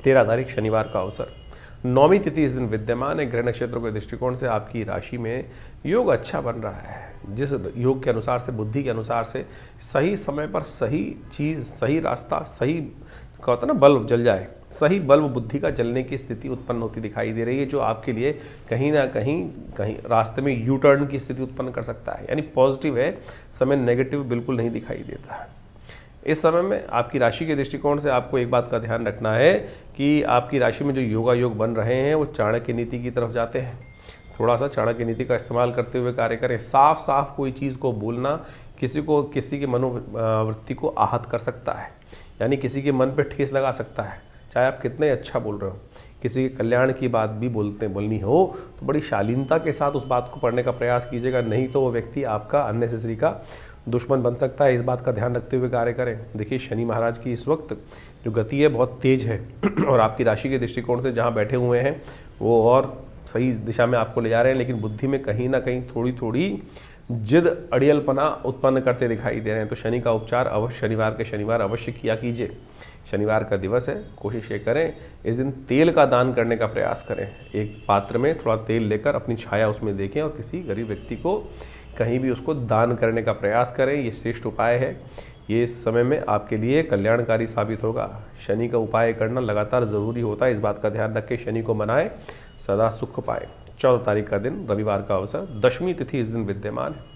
13 तारीख शनिवार का अवसर, 9वीं तिथि इस दिन विद्यमान है। ग्रह नक्षत्रों के दृष्टिकोण से आपकी राशि में योग अच्छा बन रहा है। जिस योग के अनुसार से, बुद्धि के अनुसार से सही समय पर सही चीज़, सही रास्ता, सही क्या होता है ना, बल्ब जल जाए, सही बल्ब बुद्धि का जलने की स्थिति उत्पन्न होती दिखाई दे रही है, जो आपके लिए कहीं ना कहीं रास्ते में यू टर्न की स्थिति उत्पन्न कर सकता है। यानी पॉजिटिव है समय, नेगेटिव बिल्कुल नहीं दिखाई देता है। इस समय में आपकी राशि के दृष्टिकोण से आपको एक बात का ध्यान रखना है कि आपकी राशि में जो योगा योग बन रहे हैं वो चाणक्य नीति की तरफ जाते हैं। थोड़ा सा चाणक्य नीति का इस्तेमाल करते हुए कार्य करें। साफ साफ कोई चीज़ को बोलना किसी की मनोवृत्ति को आहत कर सकता है, यानी किसी के मन पे ठेस लगा सकता है। चाहे आप कितने अच्छा बोल रहे हो, किसी के कल्याण की बात भी बोलनी हो तो बड़ी शालीनता के साथ उस बात को पढ़ने का प्रयास कीजिएगा, नहीं तो वो व्यक्ति आपका अननेसेसरी का दुश्मन बन सकता है। इस बात का ध्यान रखते हुए कार्य करें। देखिए, शनि महाराज की इस वक्त जो गति है बहुत तेज है और आपकी राशि के दृष्टिकोण से जहाँ बैठे हुए हैं वो और सही दिशा में आपको ले जा रहे हैं, लेकिन बुद्धि में कहीं ना कहीं थोड़ी थोड़ी जिद, अड़ियलपना उत्पन्न करते दिखाई दे रहे हैं। तो शनि का उपचार अवश्य शनिवार के शनिवार अवश्य किया कीजिए। शनिवार का दिवस है, कोशिश ये करें इस दिन तेल का दान करने का प्रयास करें। एक पात्र में थोड़ा तेल लेकर अपनी छाया उसमें देखें और किसी गरीब व्यक्ति को कहीं भी उसको दान करने का प्रयास करें। ये श्रेष्ठ उपाय है। ये इस समय में आपके लिए कल्याणकारी साबित होगा। शनि का उपाय करना लगातार ज़रूरी होता है, इस बात का ध्यान रखें। शनि को मनाएं, सदा सुख पाएं। 14 तारीख का दिन रविवार का अवसर, 10वीं तिथि इस दिन विद्यमान है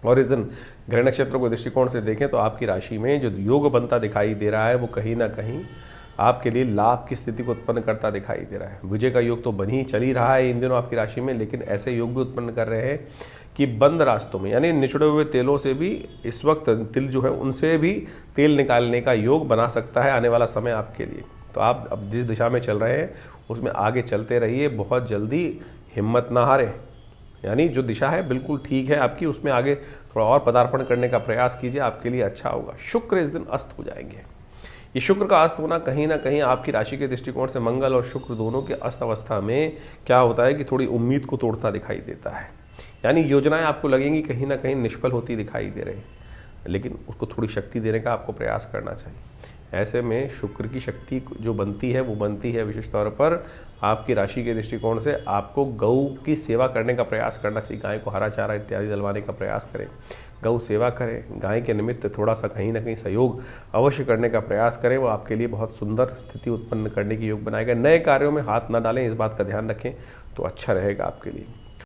और इस दिन ग्रह नक्षत्रों के दृष्टिकोण से देखें तो आपकी राशि में जो योग बनता दिखाई दे रहा है वो कहीं ना कहीं आपके लिए लाभ की स्थिति को उत्पन्न करता दिखाई दे रहा है। विजय का योग तो बन ही चल ही रहा है इन दिनों आपकी राशि में, लेकिन ऐसे योग भी उत्पन्न कर रहे हैं कि बंद रास्तों में, यानी निचड़े हुए तेलों से भी इस वक्त तिल जो है उनसे भी तेल निकालने का योग बना सकता है आने वाला समय आपके लिए। तो आप अब जिस दिशा में चल रहे हैं उसमें आगे चलते रहिए, बहुत जल्दी हिम्मत ना हारें। यानी जो दिशा है बिल्कुल ठीक है आपकी, उसमें आगे थोड़ा और पदार्पण करने का प्रयास कीजिए, आपके लिए अच्छा होगा। शुक्र इस दिन अस्त हो जाएंगे। ये शुक्र का अस्त होना कहीं ना कहीं आपकी राशि के दृष्टिकोण से, मंगल और शुक्र दोनों के अस्त अवस्था में क्या होता है कि थोड़ी उम्मीद को तोड़ता दिखाई देता है। यानी योजनाएं आपको लगेंगी कहीं ना कहीं निष्फल होती दिखाई दे रही, लेकिन उसको थोड़ी शक्ति देने का आपको प्रयास करना चाहिए। ऐसे में शुक्र की शक्ति जो बनती है वो बनती है विशेष तौर पर आपकी राशि के दृष्टिकोण से आपको गऊ की सेवा करने का प्रयास करना चाहिए। गाय को हरा चारा इत्यादि दिलवाने का प्रयास करें, गऊ सेवा करें, गाय के निमित्त थोड़ा सा कहीं ना कहीं सहयोग अवश्य करने का प्रयास करें। वो आपके लिए बहुत सुंदर स्थिति उत्पन्न करने की योग बनाएगा। नए कार्यों में हाथ ना डालें, इस बात का ध्यान रखें तो अच्छा रहेगा आपके लिए।